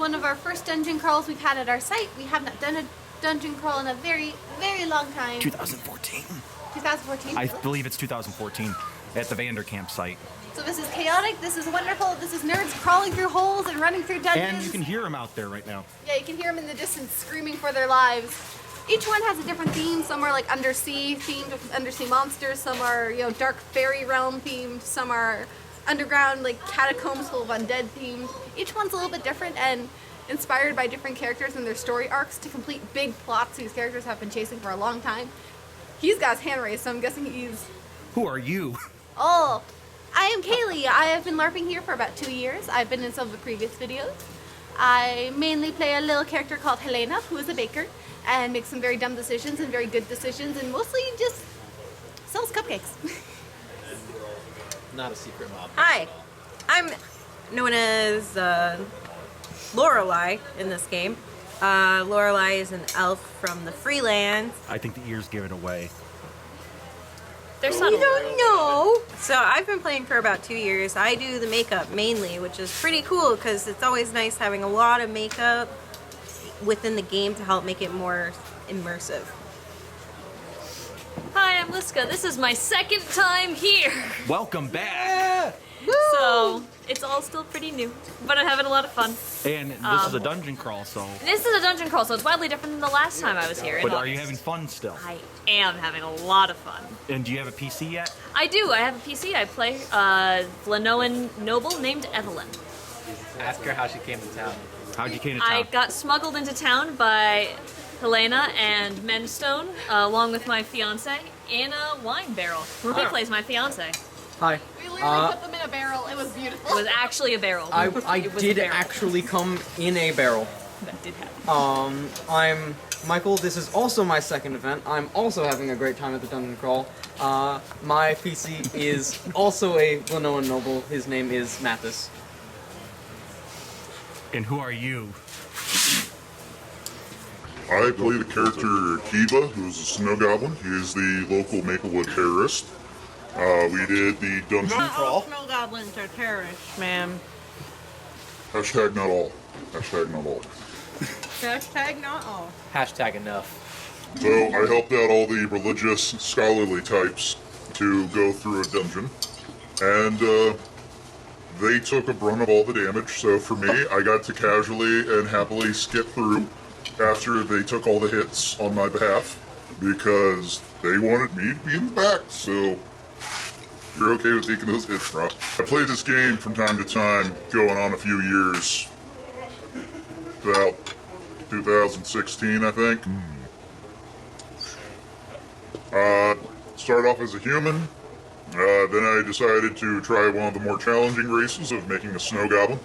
one of our first dungeon crawls we've had at our site. We have not done a dungeon crawl in a very, very long time. 2014. 2014? I believe it's 2014 at the Vanderkamp site. So this is chaotic, this is wonderful, this is nerds crawling through holes and running through dungeons. And you can hear them out there right now. Yeah, you can hear them in the distance screaming for their lives. Each one has a different theme. Some are like undersea themed with undersea monsters. Some are, you know, dark fairy realm themed. Some are underground, like catacombs full of undead themed. Each one's a little bit different and inspired by different characters and their story arcs to complete big plots these characters have been chasing for a long time. He's got his hand raised, so I'm guessing he's... Who are you? Oh, I am Kaylee. I have been LARPing here for about 2 years. I've been in some of the previous videos. I mainly play a little character called Helena, who is a baker, and makes some very dumb decisions and very good decisions, and mostly just sells cupcakes. Not a secret mob. Hi, I'm known as Lorelei in this game. Lorelei is an elf from the Freelands. I think the ears give it away. They're subtle. You don't know. So I've been playing for about 2 years. I do the makeup mainly, which is pretty cool because it's always nice having a lot of makeup within the game to help make it more immersive. Hi, I'm Liska. This is my second time here. Welcome back. So it's all still pretty new, but I'm having a lot of fun. And this is a dungeon crawl, so... This is a dungeon crawl, so it's wildly different than the last time I was here. But are you having fun still? I am having a lot of fun. And do you have a PC yet? I do. I have a PC. I play Vlanoan noble named Evelyn. Ask her how she came to town. How'd you came to town? I got smuggled into town by Helena and Menstone, along with my fiance, in a wine barrel. He plays my fiance. Hi. We literally put them in a barrel. It was beautiful. It was actually a barrel. I It was did a barrel. actually come in a barrel. That did happen. I'm Michael. This is also my second event. I'm also having a great time at the dungeon crawl. My PC is also a Vlanoan noble. His name is Mathis. And who are you? I play the character Kiva, who's a snow goblin. He is the local Maplewood terrorist. We did the dungeon crawl. Snow goblins are terrorists, ma'am. Hashtag not all. Hashtag not all. Hashtag not all. Hashtag enough. So I helped out all the religious, scholarly types to go through a dungeon. And they took a brunt of all the damage. So for me, I got to casually and happily skip through after they took all the hits on my behalf. Because they wanted me to be in the back. So you're okay with taking those hits, bro. I played this game from time to time, going on a few years. About 2016, I think. Started off as a human. Then I decided to try one of the more challenging races of making a snow goblin.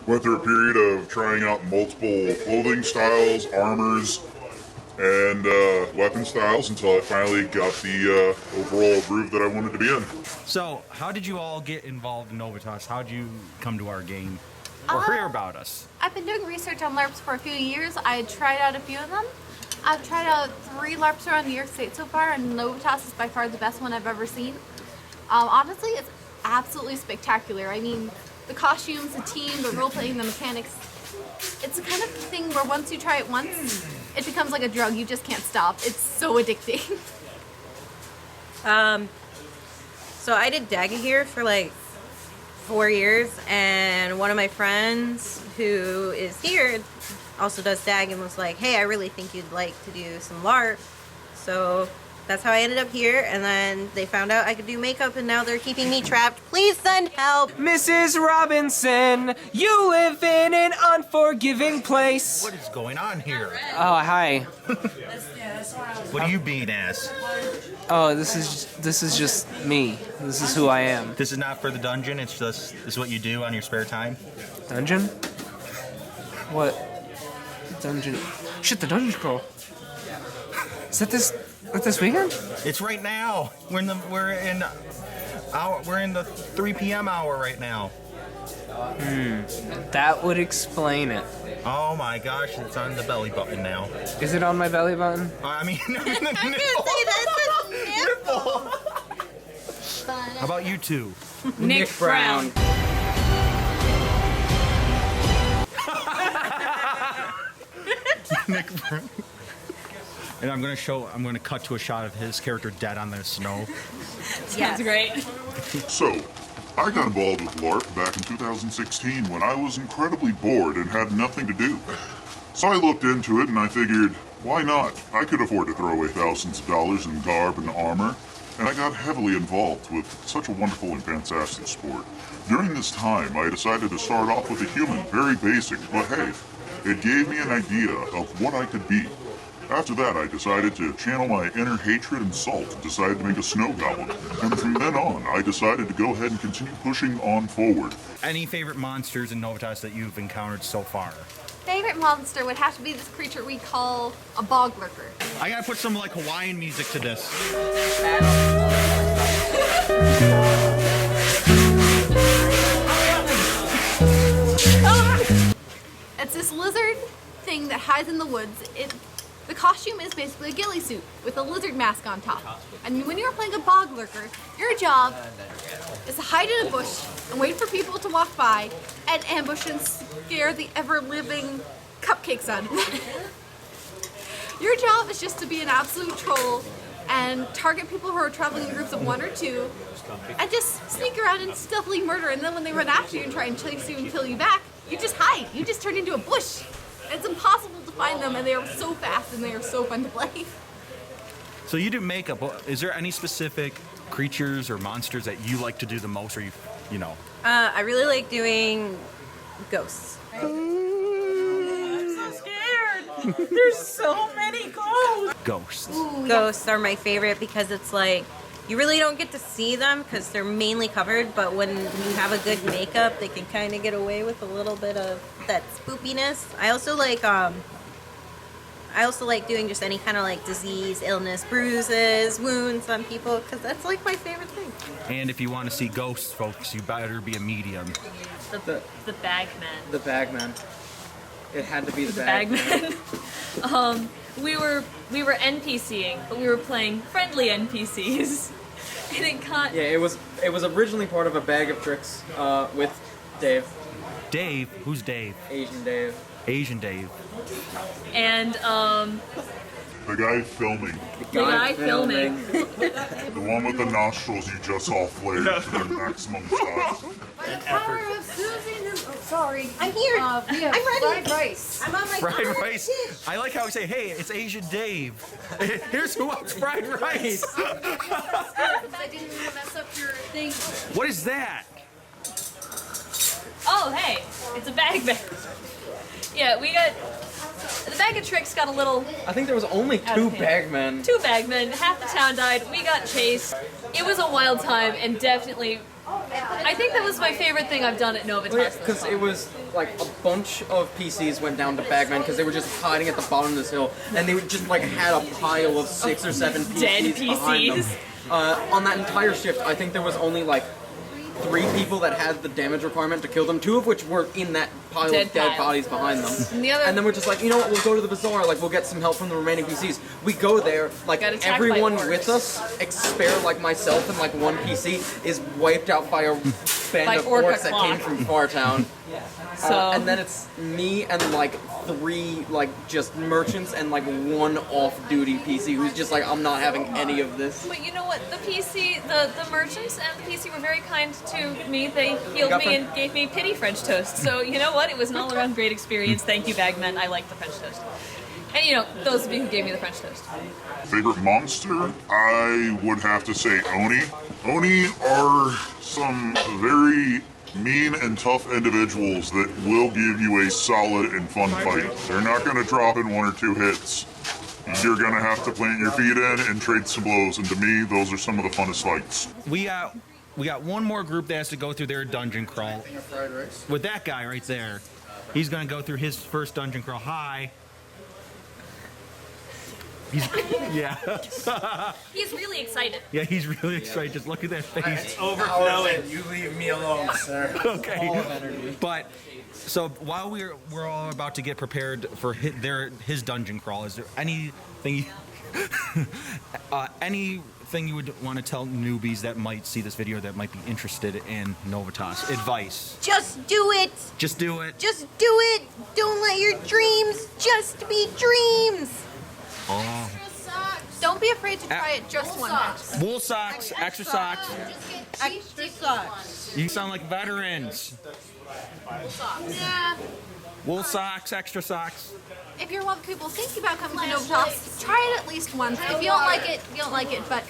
Went through a period of trying out multiple clothing styles, armors, and weapon styles until I finally got the overall groove that I wanted to be in. So, how did you all get involved in Novitas? How did you come to our game? Or hear about us? I've been doing research on LARPs for a few years. I tried out a few of them. I've tried out 3 LARPs around New York State so far, and Novitas is by far the best one I've ever seen. Honestly, it's absolutely spectacular. I mean, the costumes, the team, the role-playing, the mechanics. It's the kind of thing where once you try it once, it becomes like a drug. You just can't stop. It's so addicting. So I did Daggy here for like 4 years, and one of my friends who is here also does DAG and was like, hey, I really think you'd like to do some LARP. So that's how I ended up here, and then they found out I could do makeup, and now they're keeping me trapped. Please send help! Mrs. Robinson, you live in an unforgiving place. What is going on here? Oh, hi. What are you being as? Oh, this is just me. This is who I am. This is not for the dungeon, it's just, this is what you do on your spare time? Dungeon? What? Dungeon? Shit, the dungeon crawl. Is that this weekend? It's right now. We're in the 3 p.m. hour right now. That would explain it. Oh my gosh, it's on the belly button now. Is it on my belly button? I mean, I can't say that, it's a nipple! how about you two? Nick Brown. And I'm gonna cut to a shot of his character dead on the snow. Sounds great. So, I got involved with LARP back in 2016 when I was incredibly bored and had nothing to do. So I looked into it and I figured, why not? I could afford to throw away thousands of dollars in garb and armor, and I got heavily involved with such a wonderful and fantastic sport. During this time, I decided to start off with a human, very basic, but hey, it gave me an idea of what I could be. After that, I decided to channel my inner hatred and salt and decided to make a snow goblin. And from then on, I decided to go ahead and continue pushing on forward. Any favorite monsters in Novitas that you've encountered so far? Favorite monster would have to be this creature we call a bog lurker. I gotta put some like Hawaiian music to this. It's this lizard thing that hides in the woods. The costume is basically a ghillie suit with a lizard mask on top. And when you're playing a bog lurker, your job is to hide in a bush and wait for people to walk by and ambush and scare the ever-living cupcakes out of them. Your job is just to be an absolute troll and target people who are traveling in groups of 1 or 2 and just sneak around and stealthily murder. And then when they run after you and try and chase you and kill you back, you just hide. You just turn into a bush. It's impossible to find them, and they are so fast and they are so fun to play. So you do makeup. Is there any specific creatures or monsters that you like to do the most, or you know? I really like doing ghosts. I'm so scared. There's so many ghosts. Ghosts. Ooh, Ghosts are my favorite because it's like you really don't get to see them because they're mainly covered, but when you have a good makeup, they can kind of get away with a little bit of that spoopiness. I also like doing just any kind of like disease, illness, bruises, wounds on people because that's like my favorite thing. And if you want to see ghosts, folks, you better be a medium. The bagman. The bagman. It had to be the Bagman. We were NPCing, but we were playing friendly NPCs. And it got Yeah, it was originally part of a bag of tricks with Dave, Dave? Who's Dave? Asian Dave. Asian Dave. and The guy filming, the guy filming. the one with the nostrils you just all flared to their maximum size. Power of Susan is. Oh, sorry. I'm here. We have I'm ready. fried rice. I'm on my Fried third rice. dish. I like how we say, "Hey, it's Asian Dave." Here's who wants fried rice. I didn't mess up your thing. What is that? Oh, hey, it's a bagman. Yeah, we got the bag of tricks got a little I think there was only Out two of hand. bagmen. 2 bagmen. Half the town died. We got chased. It was a wild time, and definitely, I think that was my favorite thing I've done at Novitas. Because it was like a bunch of PCs went down to bagmen because they were just hiding at the bottom of this hill, and they just like had a pile of 6 or 7 PCs Dead behind them. PCs. On that entire shift, I think there was only like 3 people that had the damage requirement to kill them, 2 of which were in that pile Dead of dead pile. bodies behind them. And the other- And then we're just like, you know what, we'll go to the bazaar, like we'll get some help from the remaining PCs. We go there, like Got attacked by everyone orcs. with us, except like myself and like 1 PC, is wiped out by a band By of orca orcs that clock. came from Fartown. So And then it's me and like 3 like just merchants and like 1 off-duty PC who's just like, I'm not having any of this. But you know what? The PC, the merchants and the PC were very kind to me. They healed Got me French- and gave me pity French toast. So you know what? It was an all-around great experience. Thank you, Bagmen. I like the French toast. And you know, those of you who gave me the French toast. Favorite monster? I would have to say Oni. Oni are some very mean and tough individuals that will give you a solid and fun fight. They're not going to drop in 1 or 2 hits. You're going to have to plant your feet in and trade some blows, and to me, those are some of the funnest fights. We got one more group that has to go through their dungeon crawl. With that guy right there. He's gonna go through his first dungeon crawl. Hi. Yeah. He's really excited. Yeah, he's really excited. Just look at that face. Overflowing. You leave me alone, sir. Okay. But so while we're all about to get prepared for his dungeon crawl, is there anything Anything you would want to tell newbies that might see this video that might be interested in Novitas? Advice. Just do it. Just do it. Just do it. Don't let your dreams just be dreams. Oh. Don't be afraid to try it just once. Wool socks, extra socks. Extra socks. You sound like veterans. Yeah. Wool socks, extra socks. If you're one of the people thinking about coming to Novitas, try it at least once. If you don't like it, you don't like it. But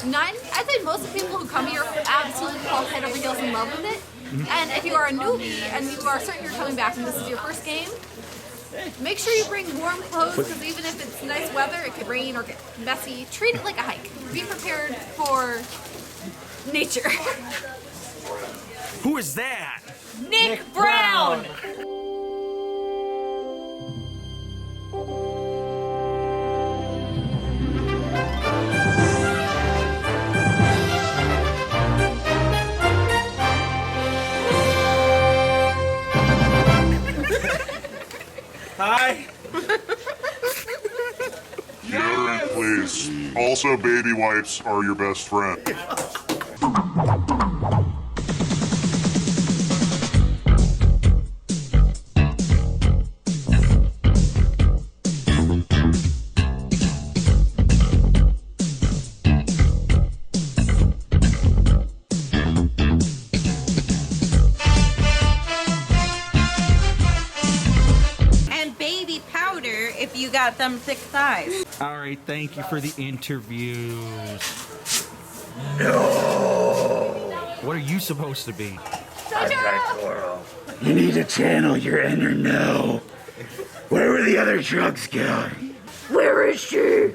I think most of the people who come here absolutely fall head over heels in love with it. And if you are a newbie and you are certain you're coming back and this is your first game, make sure you bring warm clothes because even if it's nice weather, it could rain or get messy. Treat it like a hike. Be prepared for nature. Who is that? Nick Brown! Hi. Deodorant, please. Also, baby wipes are your best friend. If you got them thick thighs. All right, thank you for the interviews. No. What are you supposed to be? You need to channel your inner no. Where were the other drugs go? Where is she?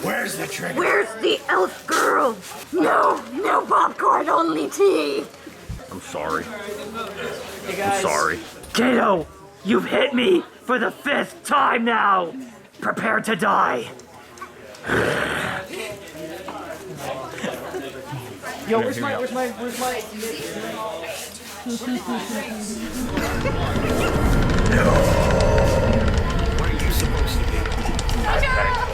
Where's the trigger? Where's the elf girl? No popcorn, only tea. I'm sorry. Hey guys. I'm sorry. Kato, you've hit me for the 5th time now. Prepare to die. Yo, where's my? What are you supposed to be?